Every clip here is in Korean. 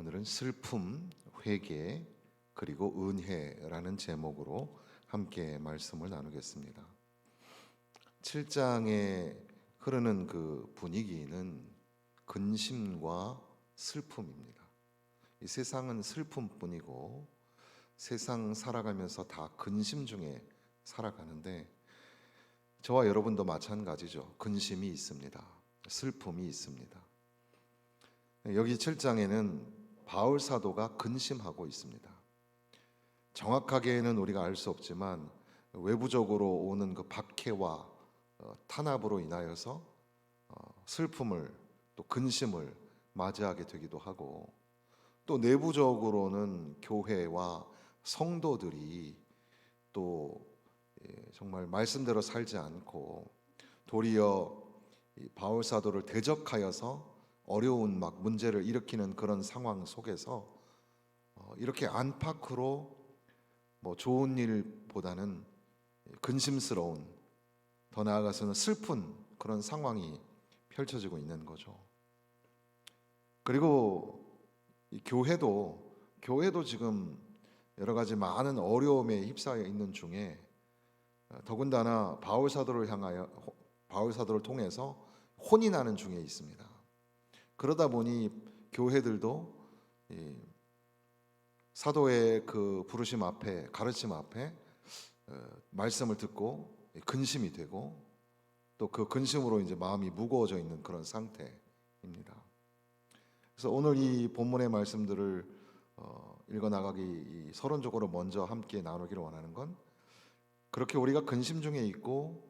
오늘은 슬픔, 회개, 그리고 은혜라는 제목으로 함께 말씀을 나누겠습니다. 7장에 흐르는 그 분위기는 근심과 슬픔입니다. 이 세상은 슬픔뿐이고 세상 살아가면서 다 근심 중에 살아가는데 저와 여러분도 마찬가지죠. 근심이 있습니다. 슬픔이 있습니다. 여기 7장에는 바울 사도가 근심하고 있습니다. 정확하게는 우리가 알 수 없지만 외부적으로 오는 그 박해와 탄압으로 인하여서 슬픔을 또 근심을 맞이하게 되기도 하고, 또 내부적으로는 교회와 성도들이 또 정말 말씀대로 살지 않고 도리어 바울 사도를 대적하여서 어려운 막 문제를 일으키는 그런 상황 속에서 이렇게 안팎으로 좋은 일보다는 근심스러운, 더 나아가서는 슬픈 그런 상황이 펼쳐지고 있는 거죠. 그리고 이 교회도 지금 여러 가지 많은 어려움에 휩싸여 있는 중에 더군다나 바울 사도를 통해서 혼이 나는 중에 있습니다. 그러다 보니 교회들도 사도의 그 부르심 앞에, 가르침 앞에 말씀을 듣고 근심이 되고, 또 그 근심으로 이제 마음이 무거워져 있는 그런 상태입니다. 그래서 오늘 이 본문의 말씀들을 읽어 나가기 서론적으로 먼저 함께 나누기를 원하는 건, 그렇게 우리가 근심 중에 있고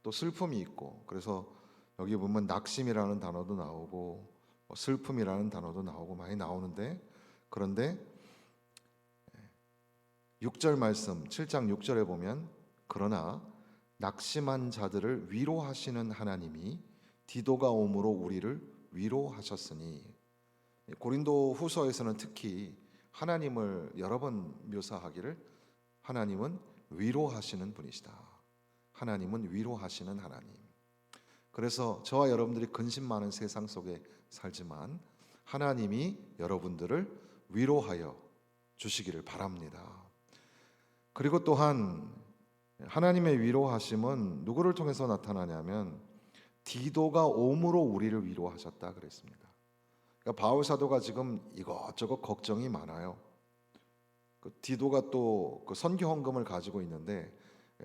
또 슬픔이 있고, 그래서 여기 보면 낙심이라는 단어도 나오고 슬픔이라는 단어도 나오고 많이 나오는데, 그런데 6절 말씀 7장 6절에 보면, 그러나 낙심한 자들을 위로하시는 하나님이 디도가 오므로 우리를 위로하셨으니, 고린도 후서에서는 특히 하나님을 여러 번 묘사하기를 하나님은 위로하시는 분이시다. 하나님은 위로하시는 하나님. 그래서 저와 여러분들이 근심 많은 세상 속에 살지만 하나님이 여러분들을 위로하여 주시기를 바랍니다. 그리고 또한 하나님의 위로하심은 누구를 통해서 나타나냐면 디도가 옴으로 우리를 위로하셨다 그랬습니다. 그러니까 바울 사도가 지금 이것저것 걱정이 많아요. 디도가 또 그 선교 헌금을 가지고 있는데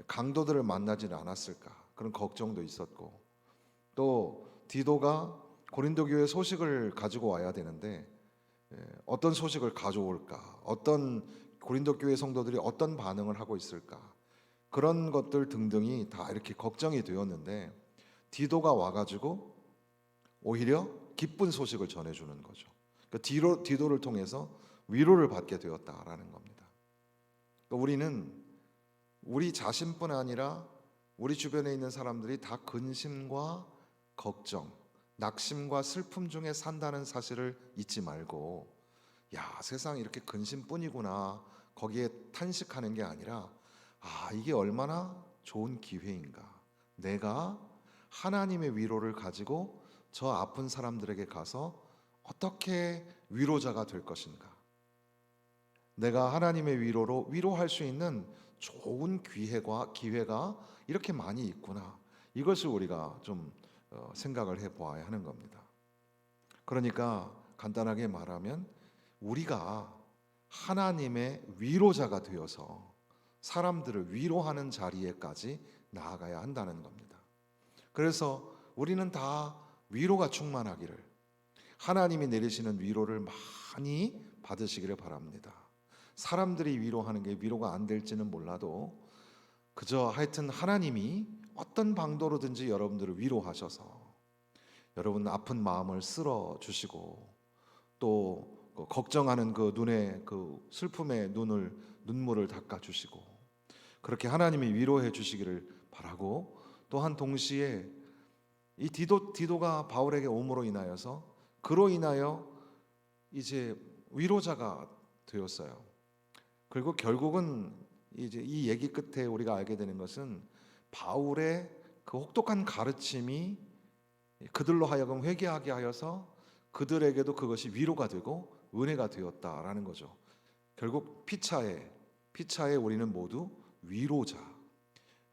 강도들을 만나지는 않았을까, 그런 걱정도 있었고, 또 디도가 고린도 교회 소식을 가지고 와야 되는데 어떤 소식을 가져올까, 어떤 고린도 교회 성도들이 어떤 반응을 하고 있을까, 그런 것들 등등이 다 이렇게 걱정이 되었는데 디도가 와가지고 오히려 기쁜 소식을 전해주는 거죠. 그러니까 디도를 통해서 위로를 받게 되었다라는 겁니다. 그러니까 우리는 우리 자신뿐 아니라 우리 주변에 있는 사람들이 다 근심과 걱정, 낙심과 슬픔 중에 산다는 사실을 잊지 말고, 야, 세상이 이렇게 근심뿐이구나, 거기에 탄식하는 게 아니라, 이게 얼마나 좋은 기회인가, 내가 하나님의 위로를 가지고 저 아픈 사람들에게 가서 어떻게 위로자가 될 것인가, 내가 하나님의 위로로 위로할 수 있는 좋은 기회가 이렇게 많이 있구나, 이것을 우리가 좀 생각을 해보아야 하는 겁니다. 그러니까 간단하게 말하면 우리가 하나님의 위로자가 되어서 사람들을 위로하는 자리에까지 나아가야 한다는 겁니다. 그래서 우리는 다 위로가 충만하기를, 하나님이 내리시는 위로를 많이 받으시기를 바랍니다. 사람들이 위로하는 게 위로가 안 될지는 몰라도 그저 하여튼 하나님이 어떤 방도로든지 여러분들을 위로하셔서 여러분 아픈 마음을 쓸어 주시고, 또 걱정하는 그 눈에 그 슬픔의 눈물을 닦아 주시고, 그렇게 하나님이 위로해 주시기를 바라고, 또한 동시에 이 디도가 바울에게 옴으로 인하여서 그로 인하여 이제 위로자가 되었어요. 그리고 결국은 이제 이 얘기 끝에 우리가 알게 되는 것은 바울의 그 혹독한 가르침이 그들로 하여금 회개하게 하여서 그들에게도 그것이 위로가 되고 은혜가 되었다라는 거죠. 결국 피차에 우리는 모두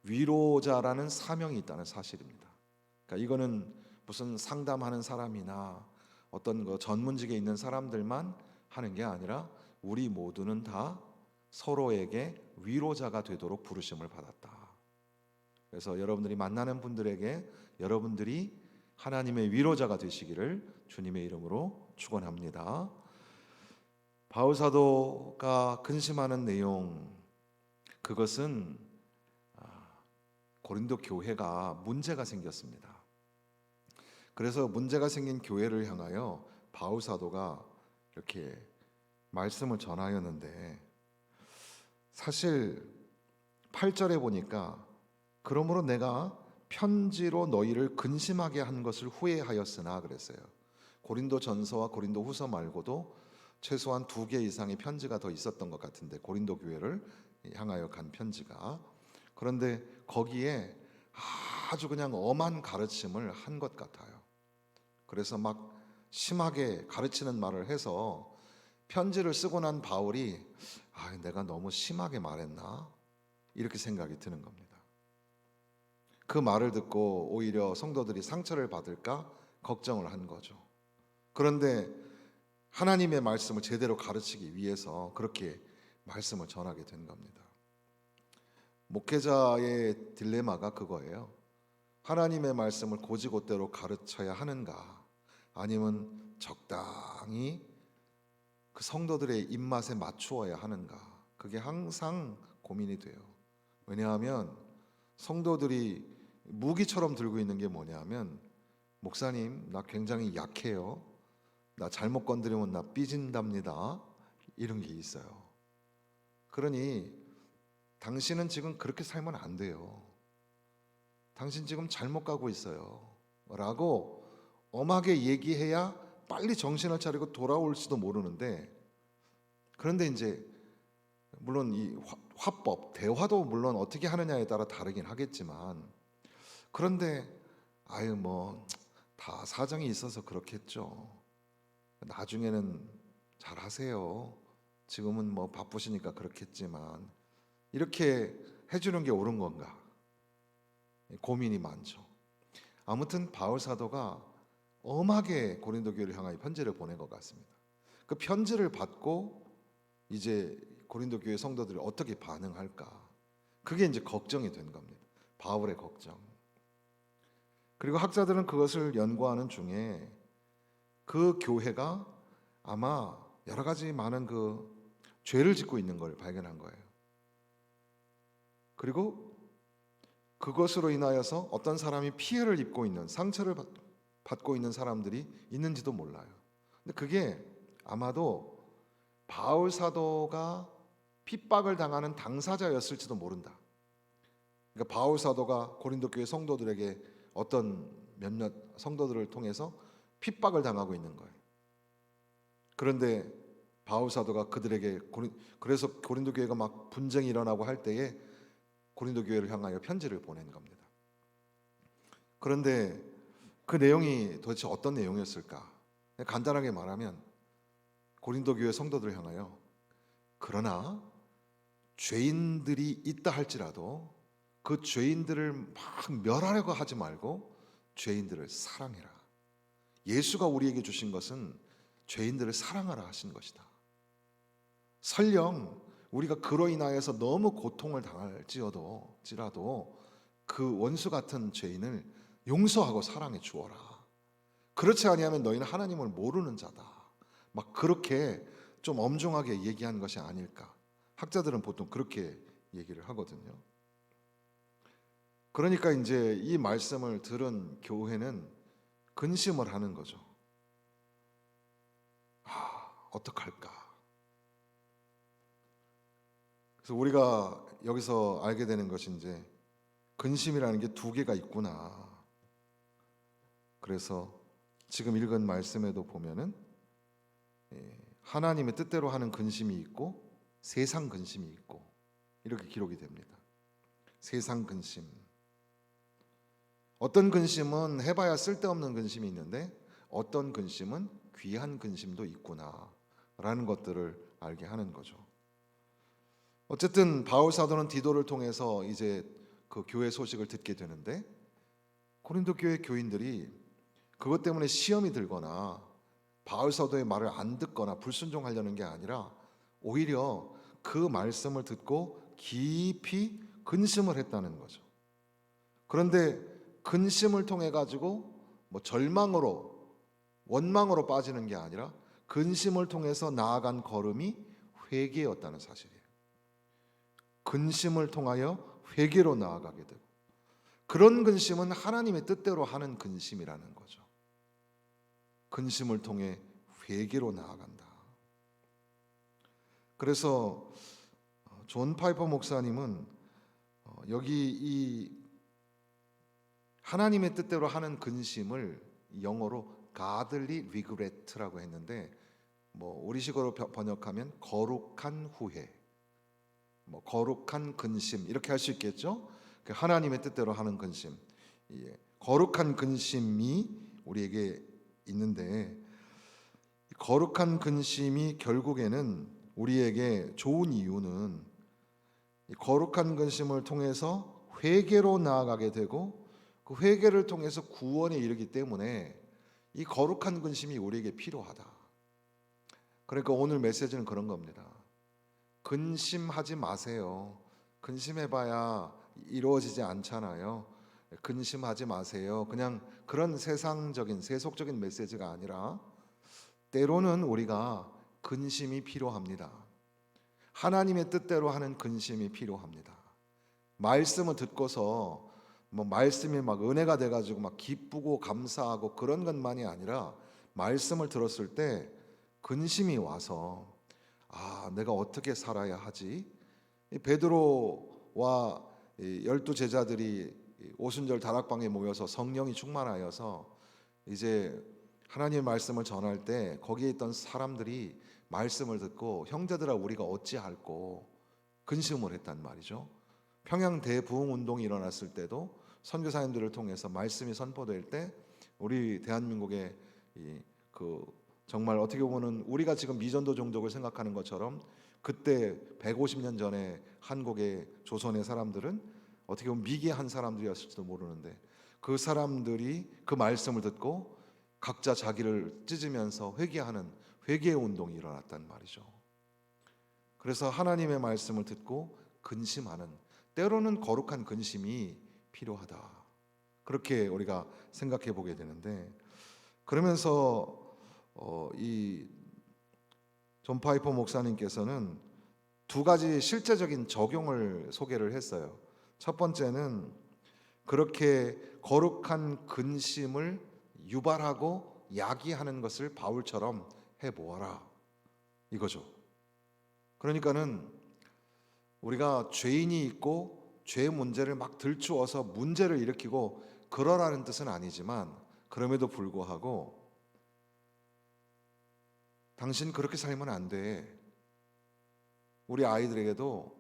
위로자라는 사명이 있다는 사실입니다. 그러니까 이거는 무슨 상담하는 사람이나 어떤 그 전문직에 있는 사람들만 하는 게 아니라 우리 모두는 다 서로에게 위로자가 되도록 부르심을 받았다. 그래서 여러분들이 만나는 분들에게 여러분들이 하나님의 위로자가 되시기를 주님의 이름으로 축원합니다. 바울 사도가 근심하는 내용, 그것은 고린도 교회가 문제가 생겼습니다. 그래서 문제가 생긴 교회를 향하여 바울 사도가 이렇게 말씀을 전하였는데, 사실 8절에 보니까 그러므로 내가 편지로 너희를 근심하게 한 것을 후회하였으나 그랬어요. 고린도 전서와 고린도 후서 말고도 최소한 2개 이상의 편지가 더 있었던 것 같은데, 고린도 교회를 향하여 간 편지가. 그런데 거기에 아주 그냥 엄한 가르침을 한 것 같아요. 그래서 막 심하게 가르치는 말을 해서 편지를 쓰고 난 바울이 내가 너무 심하게 말했나? 이렇게 생각이 드는 겁니다. 그 말을 듣고 오히려 성도들이 상처를 받을까 걱정을 한 거죠. 그런데 하나님의 말씀을 제대로 가르치기 위해서 그렇게 말씀을 전하게 된 겁니다. 목회자의 딜레마가 그거예요. 하나님의 말씀을 고지고대로 가르쳐야 하는가, 아니면 적당히 그 성도들의 입맛에 맞추어야 하는가. 그게 항상 고민이 돼요. 왜냐하면 성도들이 무기처럼 들고 있는 게 뭐냐면, 목사님 나 굉장히 약해요, 나 잘못 건드리면 나 삐진답니다, 이런 게 있어요. 그러니 당신은 지금 그렇게 살면 안 돼요, 당신 지금 잘못 가고 있어요 라고 엄하게 얘기해야 빨리 정신을 차리고 돌아올지도 모르는데, 그런데 이제 물론 이 화법, 대화도 물론 어떻게 하느냐에 따라 다르긴 하겠지만, 그런데 뭐 다 사정이 있어서 그렇겠죠, 나중에는 잘 하세요, 지금은 뭐 바쁘시니까 그렇겠지만, 이렇게 해주는 게 옳은 건가 고민이 많죠. 아무튼 바울 사도가 엄하게 고린도 교회를 향하여 편지를 보낸 것 같습니다. 그 편지를 받고 이제 고린도 교회 성도들이 어떻게 반응할까, 그게 이제 걱정이 된 겁니다. 바울의 걱정. 그리고 학자들은 그것을 연구하는 중에 그 교회가 아마 여러 가지 많은 그 죄를 짓고 있는 걸 발견한 거예요. 그리고 그것으로 인하여서 어떤 사람이 피해를 입고 있는, 상처를 받고 있는 사람들이 있는지도 몰라요. 근데 그게 아마도 바울 사도가 핍박을 당하는 당사자였을지도 모른다. 그러니까 바울 사도가 고린도 교회 성도들에게 어떤 몇몇 성도들을 통해서 핍박을 당하고 있는 거예요. 그런데 바울 사도가 그들에게 그래서 고린도 교회가 막 분쟁이 일어나고 할 때에 고린도 교회를 향하여 편지를 보낸 겁니다. 그런데 그 내용이 도대체 어떤 내용이었을까? 간단하게 말하면 고린도 교회 성도들을 향하여, 그러나 죄인들이 있다 할지라도 그 죄인들을 막 멸하려고 하지 말고 죄인들을 사랑해라. 예수가 우리에게 주신 것은 죄인들을 사랑하라 하신 것이다. 설령 우리가 그로 인하여서 너무 고통을 당할지라도 그 원수 같은 죄인을 용서하고 사랑해 주어라. 그렇지 아니하면 너희는 하나님을 모르는 자다. 막 그렇게 좀 엄중하게 얘기한 것이 아닐까. 학자들은 보통 그렇게 얘기를 하거든요. 그러니까 이제 이 말씀을 들은 교회는 근심을 하는 거죠. 어떡할까? 그래서 우리가 여기서 알게 되는 것이 이제 근심이라는 게 2개가 있구나. 그래서 지금 읽은 말씀에도 보면은 하나님의 뜻대로 하는 근심이 있고 세상 근심이 있고 이렇게 기록이 됩니다. 세상 근심. 어떤 근심은 해봐야 쓸데없는 근심이 있는데, 어떤 근심은 귀한 근심도 있구나라는 것들을 알게 하는 거죠. 어쨌든 바울 사도는 디도를 통해서 이제 그 교회 소식을 듣게 되는데, 고린도 교회 교인들이 그것 때문에 시험이 들거나 바울 사도의 말을 안 듣거나 불순종하려는 게 아니라 오히려 그 말씀을 듣고 깊이 근심을 했다는 거죠. 그런데 근심을 통해 가지고 뭐 절망으로 원망으로 빠지는 게 아니라 근심을 통해서 나아간 걸음이 회개였다는 사실이에요. 근심을 통하여 회개로 나아가게 되고, 그런 근심은 하나님의 뜻대로 하는 근심이라는 거죠. 근심을 통해 회개로 나아간다. 그래서 존 파이퍼 목사님은 여기 이 하나님의 뜻대로 하는 근심을 영어로 godly regret라고 했는데, 뭐 우리식으로 번역하면 거룩한 후회, 뭐 거룩한 근심 이렇게 할 수 있겠죠. 하나님의 뜻대로 하는 근심, 거룩한 근심이 우리에게 있는데, 거룩한 근심이 결국에는 우리에게 좋은 이유는 거룩한 근심을 통해서 회개로 나아가게 되고, 그 회개를 통해서 구원에 이르기 때문에 이 거룩한 근심이 우리에게 필요하다. 그러니까 오늘 메시지는 그런 겁니다. 근심하지 마세요. 근심해봐야 이루어지지 않잖아요. 근심하지 마세요. 그냥 그런 세상적인 세속적인 메시지가 아니라 때로는 우리가 근심이 필요합니다. 하나님의 뜻대로 하는 근심이 필요합니다. 말씀을 듣고서 뭐 말씀이 막 은혜가 돼가지고 막 기쁘고 감사하고 그런 것만이 아니라, 말씀을 들었을 때 근심이 와서 내가 어떻게 살아야 하지? 베드로와 12 제자들이 오순절 다락방에 모여서 성령이 충만하여서 이제 하나님의 말씀을 전할 때 거기에 있던 사람들이 말씀을 듣고 형제들아 우리가 어찌할꼬 근심을 했단 말이죠. 평양 대부흥 운동이 일어났을 때도 선교사님들을 통해서 말씀이 선포될 때 우리 대한민국의 그 정말 어떻게 보면은 우리가 지금 미전도 종족을 생각하는 것처럼 그때 150년 전에 한국의 조선의 사람들은 어떻게 보면 미개한 사람들이었을지도 모르는데, 그 사람들이 그 말씀을 듣고 각자 자기를 찢으면서 회개하는 회개의 운동이 일어났단 말이죠. 그래서 하나님의 말씀을 듣고 근심하는, 때로는 거룩한 근심이 필요하다. 그렇게 우리가 생각해 보게 되는데, 그러면서 이 존 파이퍼 목사님께서는 두 가지 실제적인 적용을 소개를 했어요. 첫 번째는 그렇게 거룩한 근심을 유발하고 야기하는 것을 바울처럼 해보아라 이거죠. 그러니까는 우리가 죄인이 있고 죄 문제를 막 들추어서 문제를 일으키고 그러라는 뜻은 아니지만, 그럼에도 불구하고 당신 그렇게 살면 안 돼. 우리 아이들에게도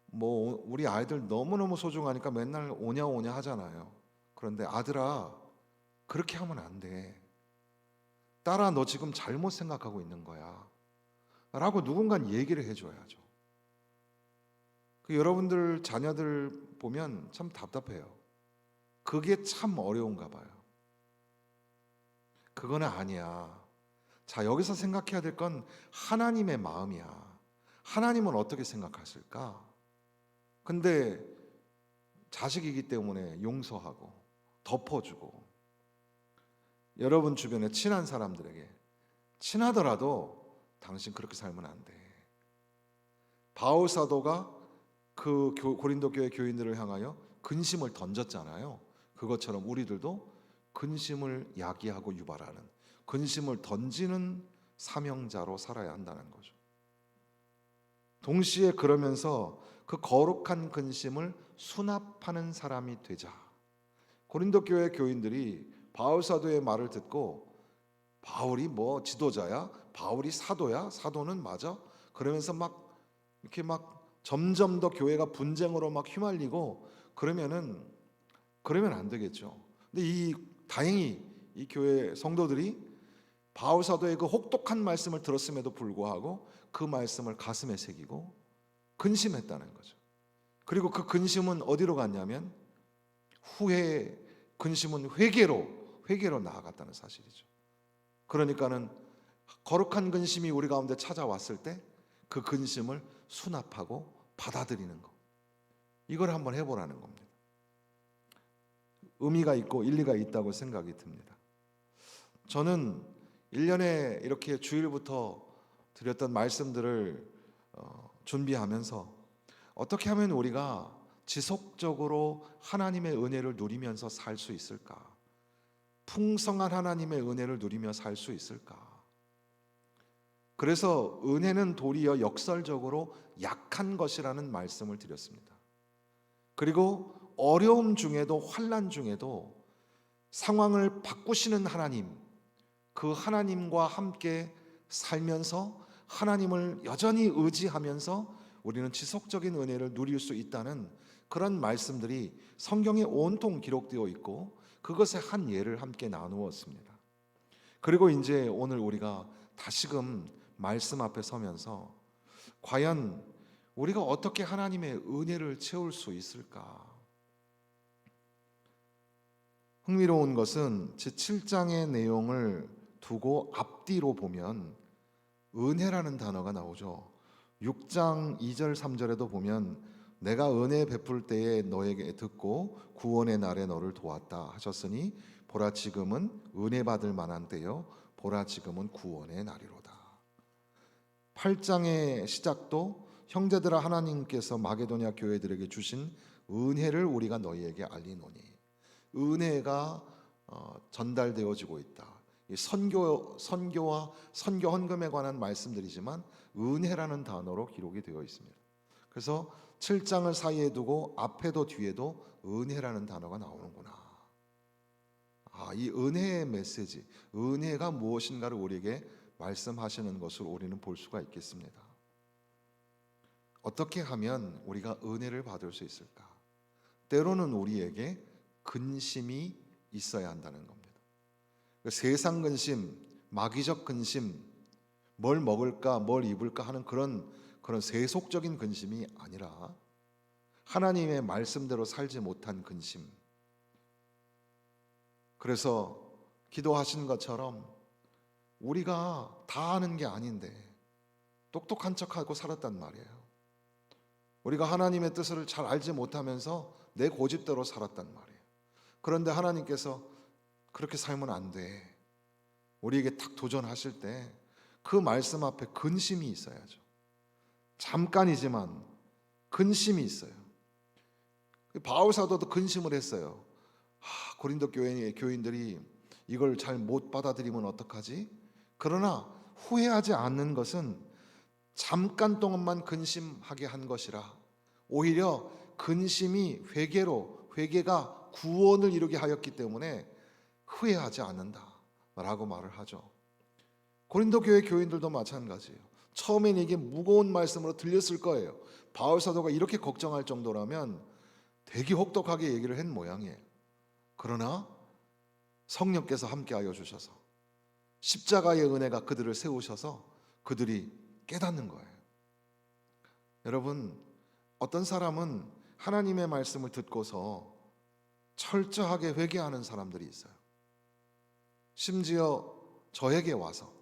뭐 우리 아이들 너무너무 소중하니까 맨날 오냐 오냐 하잖아요. 그런데 아들아 그렇게 하면 안 돼. 딸아 너 지금 잘못 생각하고 있는 거야 라고 누군가 얘기를 해줘야죠. 여러분들 자녀들 보면 참 답답해요. 그게 참 어려운가 봐요. 그거는 아니야. 자, 여기서 생각해야 될 건 하나님의 마음이야. 하나님은 어떻게 생각하실까? 근데 자식이기 때문에 용서하고 덮어주고, 여러분 주변에 친한 사람들에게 친하더라도 당신 그렇게 살면 안 돼. 바울 사도가 그 고린도 교회 교인들을 향하여 근심을 던졌잖아요. 그것처럼 우리들도 근심을 야기하고 유발하는, 근심을 던지는 사명자로 살아야 한다는 거죠. 동시에 그러면서 그 거룩한 근심을 수납하는 사람이 되자. 고린도 교회 교인들이 바울 사도의 말을 듣고, 바울이 뭐 지도자야? 바울이 사도야? 사도는 맞아? 그러면서 막 이렇게 막 점점 더 교회가 분쟁으로 막 휘말리고 그러면 안 되겠죠. 근데 다행히 이 교회 성도들이 바울 사도의 그 혹독한 말씀을 들었음에도 불구하고 그 말씀을 가슴에 새기고 근심했다는 거죠. 그리고 그 근심은 어디로 갔냐면 후에 근심은 회개로 나아갔다는 사실이죠. 그러니까는 거룩한 근심이 우리 가운데 찾아왔을 때 그 근심을 수납하고 받아들이는 것, 이걸 한번 해보라는 겁니다. 의미가 있고 일리가 있다고 생각이 듭니다. 저는 1년에 이렇게 주일부터 드렸던 말씀들을 준비하면서 어떻게 하면 우리가 지속적으로 하나님의 은혜를 누리면서 살 수 있을까? 풍성한 하나님의 은혜를 누리며 살 수 있을까? 그래서 은혜는 도리어 역설적으로 약한 것이라는 말씀을 드렸습니다. 그리고 어려움 중에도 환난 중에도 상황을 바꾸시는 하나님, 그 하나님과 함께 살면서 하나님을 여전히 의지하면서 우리는 지속적인 은혜를 누릴 수 있다는 그런 말씀들이 성경에 온통 기록되어 있고 그것의 한 예를 함께 나누었습니다. 그리고 이제 오늘 우리가 다시금 말씀 앞에 서면서 과연 우리가 어떻게 하나님의 은혜를 채울 수 있을까? 흥미로운 것은 제7장의 내용을 두고 앞뒤로 보면 은혜라는 단어가 나오죠. 6장 2절 3절에도 보면 내가 은혜 베풀 때에 너에게 듣고 구원의 날에 너를 도왔다 하셨으니 보라 지금은 은혜 받을 만한 때요 보라 지금은 구원의 날이로다. 8장의 시작도 형제들아 하나님께서 마게도냐 교회들에게 주신 은혜를 우리가 너희에게 알리노니, 은혜가 전달되어지고 있다. 선교와 선교 헌금에 관한 말씀들이지만 은혜라는 단어로 기록이 되어 있습니다. 그래서 7장을 사이에 두고 앞에도 뒤에도 은혜라는 단어가 나오는구나. 이 은혜의 메시지, 은혜가 무엇인가를 우리에게 말씀하시는 것을 우리는 볼 수가 있겠습니다. 어떻게 하면 우리가 은혜를 받을 수 있을까? 때로는 우리에게 근심이 있어야 한다는 겁니다. 세상 근심, 마귀적 근심, 뭘 먹을까, 뭘 입을까 하는 그런 세속적인 근심이 아니라 하나님의 말씀대로 살지 못한 근심. 그래서 기도하신 것처럼 우리가 다 아는 게 아닌데 똑똑한 척하고 살았단 말이에요. 우리가 하나님의 뜻을 잘 알지 못하면서 내 고집대로 살았단 말이에요. 그런데 하나님께서 그렇게 살면 안 돼. 우리에게 딱 도전하실 때 그 말씀 앞에 근심이 있어야죠. 잠깐이지만 근심이 있어요. 바울 사도도 근심을 했어요. 고린도 교회의 교인들이 이걸 잘 못 받아들이면 어떡하지? 그러나 후회하지 않는 것은 잠깐 동안만 근심하게 한 것이라 오히려 근심이 회개가 구원을 이루게 하였기 때문에 후회하지 않는다라고 말을 하죠. 고린도 교회 교인들도 마찬가지예요. 처음엔 이게 무거운 말씀으로 들렸을 거예요. 바울 사도가 이렇게 걱정할 정도라면 되게 혹독하게 얘기를 한 모양이에요. 그러나 성령께서 함께하여 주셔서 십자가의 은혜가 그들을 세우셔서 그들이 깨닫는 거예요. 여러분, 어떤 사람은 하나님의 말씀을 듣고서 철저하게 회개하는 사람들이 있어요. 심지어 저에게 와서,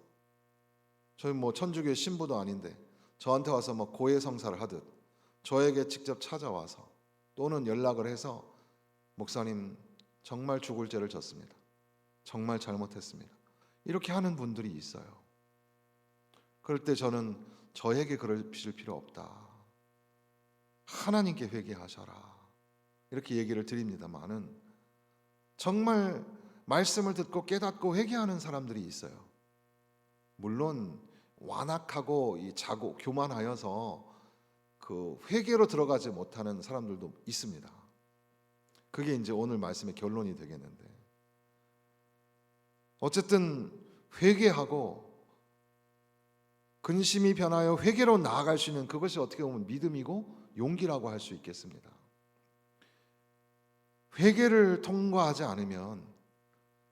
저희 천주교 신부도 아닌데 저한테 와서 고해성사를 하듯 저에게 직접 찾아와서 또는 연락을 해서 목사님 정말 죽을 죄를 졌습니다. 정말 잘못했습니다. 이렇게 하는 분들이 있어요. 그럴 때 저는 저에게 그러실 필요 없다. 하나님께 회개하셔라. 이렇게 얘기를 드립니다만은 정말 말씀을 듣고 깨닫고 회개하는 사람들이 있어요. 물론 완악하고 교만하여서 그 회개로 들어가지 못하는 사람들도 있습니다. 그게 이제 오늘 말씀의 결론이 되겠는데, 어쨌든 회개하고 근심이 변하여 회개로 나아갈 수 있는 그것이 어떻게 보면 믿음이고 용기라고 할 수 있겠습니다. 회개를 통과하지 않으면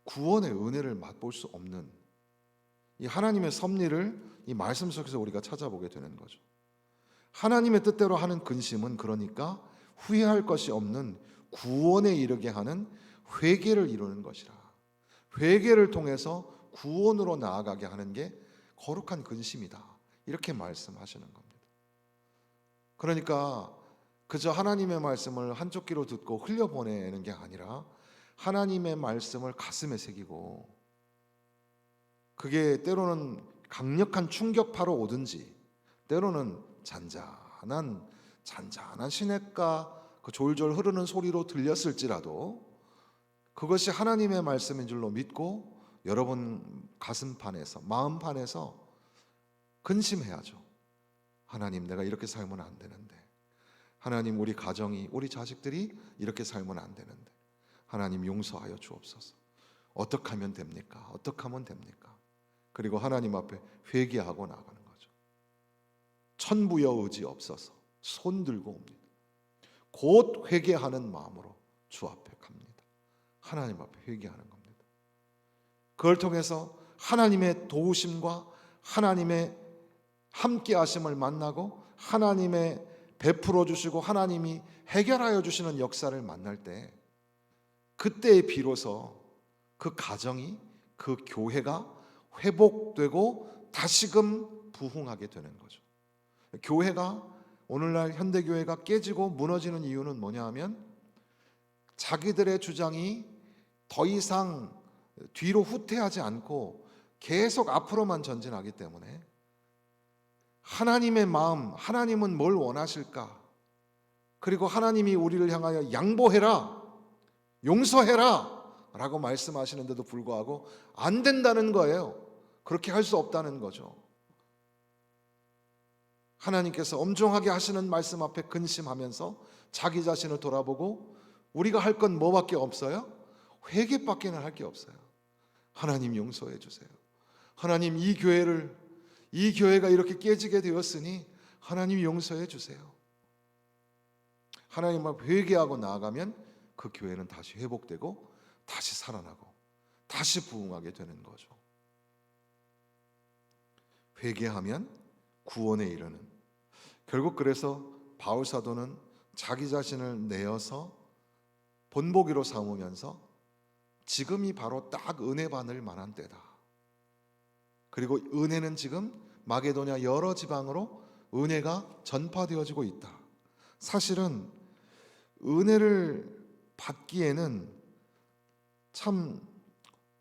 구원의 은혜를 맛볼 수 없는, 이 하나님의 섭리를 이 말씀 속에서 우리가 찾아보게 되는 거죠. 하나님의 뜻대로 하는 근심은 그러니까 후회할 것이 없는 구원에 이르게 하는 회개를 이루는 것이라. 회개를 통해서 구원으로 나아가게 하는 게 거룩한 근심이다. 이렇게 말씀하시는 겁니다. 그러니까 그저 하나님의 말씀을 한쪽 귀로 듣고 흘려보내는 게 아니라 하나님의 말씀을 가슴에 새기고, 그게 때로는 강력한 충격파로 오든지 때로는 잔잔한 시냇가 그 졸졸 흐르는 소리로 들렸을지라도 그것이 하나님의 말씀인 줄로 믿고 여러분 가슴판에서, 마음판에서 근심해야죠. 하나님, 내가 이렇게 살면 안 되는데. 하나님, 우리 가정이, 우리 자식들이 이렇게 살면 안 되는데. 하나님, 용서하여 주옵소서. 어떻게 하면 됩니까? 어떻게 하면 됩니까? 그리고 하나님 앞에 회개하고 나가는 거죠. 천부여 의지 없어서 손 들고 옵니다. 곧 회개하는 마음으로 주 앞에 갑니다. 하나님 앞에 회개하는 겁니다. 그걸 통해서 하나님의 도우심과 하나님의 함께 하심을 만나고 하나님의 베풀어 주시고 하나님이 해결하여 주시는 역사를 만날 때, 그때에 비로소 그 가정이, 그 교회가 회복되고 다시금 부흥하게 되는 거죠. 교회가, 오늘날 현대교회가 깨지고 무너지는 이유는 뭐냐 하면 자기들의 주장이 더 이상 뒤로 후퇴하지 않고 계속 앞으로만 전진하기 때문에, 하나님의 마음, 하나님은 뭘 원하실까? 그리고 하나님이 우리를 향하여 양보해라, 용서해라 라고 말씀하시는데도 불구하고 안 된다는 거예요. 그렇게 할 수 없다는 거죠. 하나님께서 엄중하게 하시는 말씀 앞에 근심하면서 자기 자신을 돌아보고 우리가 할 건 뭐밖에 없어요? 회개밖에는 할 게 없어요. 하나님 용서해 주세요. 하나님, 이 교회가 이렇게 깨지게 되었으니 하나님 용서해 주세요. 하나님 앞에 회개하고 나아가면 그 교회는 다시 회복되고 다시 살아나고 다시 부흥하게 되는 거죠. 회개하면 구원에 이르는, 결국 그래서 바울 사도는 자기 자신을 내어서 본보기로 삼으면서 지금이 바로 딱 은혜 받을 만한 때다. 그리고 은혜는 지금 마게도냐 여러 지방으로 은혜가 전파되어지고 있다. 사실은 은혜를 받기에는 참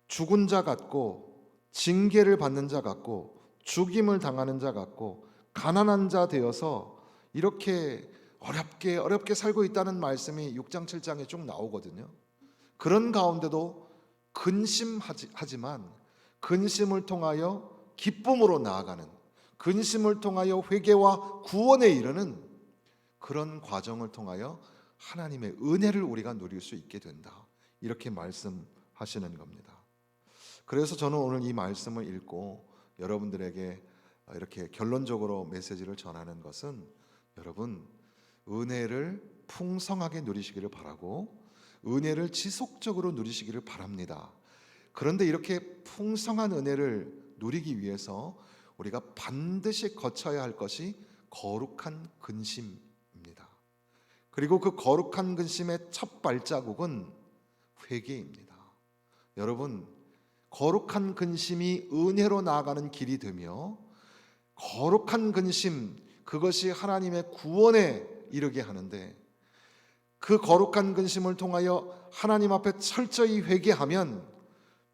죽은 자 같고 징계를 받는 자 같고 죽임을 당하는 자 같고 가난한 자 되어서 이렇게 어렵게 살고 있다는 말씀이 6장 7장에 쭉 나오거든요. 그런 가운데도 근심하지만 근심을 통하여 기쁨으로 나아가는, 근심을 통하여 회개와 구원에 이르는 그런 과정을 통하여 하나님의 은혜를 우리가 누릴 수 있게 된다. 이렇게 말씀하시는 겁니다. 그래서 저는 오늘 이 말씀을 읽고 여러분들에게 이렇게 결론적으로 메시지를 전하는 것은, 여러분 은혜를 풍성하게 누리시기를 바라고 은혜를 지속적으로 누리시기를 바랍니다. 그런데 이렇게 풍성한 은혜를 누리기 위해서 우리가 반드시 거쳐야 할 것이 거룩한 근심입니다. 그리고 그 거룩한 근심의 첫 발자국은 회개입니다. 여러분, 거룩한 근심이 은혜로 나아가는 길이 되며 거룩한 근심, 그것이 하나님의 구원에 이르게 하는데, 그 거룩한 근심을 통하여 하나님 앞에 철저히 회개하면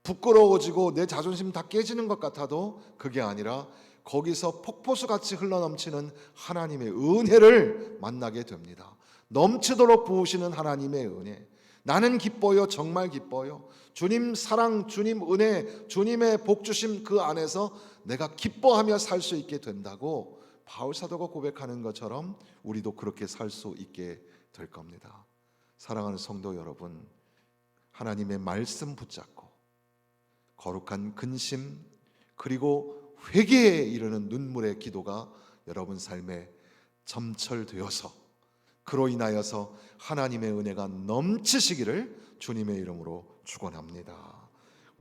부끄러워지고 내 자존심 다 깨지는 것 같아도 그게 아니라 거기서 폭포수같이 흘러넘치는 하나님의 은혜를 만나게 됩니다. 넘치도록 부으시는 하나님의 은혜. 나는 기뻐요. 정말 기뻐요. 주님 사랑, 주님 은혜, 주님의 복 주심 그 안에서 내가 기뻐하며 살 수 있게 된다고 바울 사도가 고백하는 것처럼 우리도 그렇게 살 수 있게 될 겁니다. 사랑하는 성도 여러분, 하나님의 말씀 붙잡고 거룩한 근심 그리고 회개에 이르는 눈물의 기도가 여러분 삶에 점철되어서 그로 인하여서 하나님의 은혜가 넘치시기를 주님의 이름으로 축원합니다.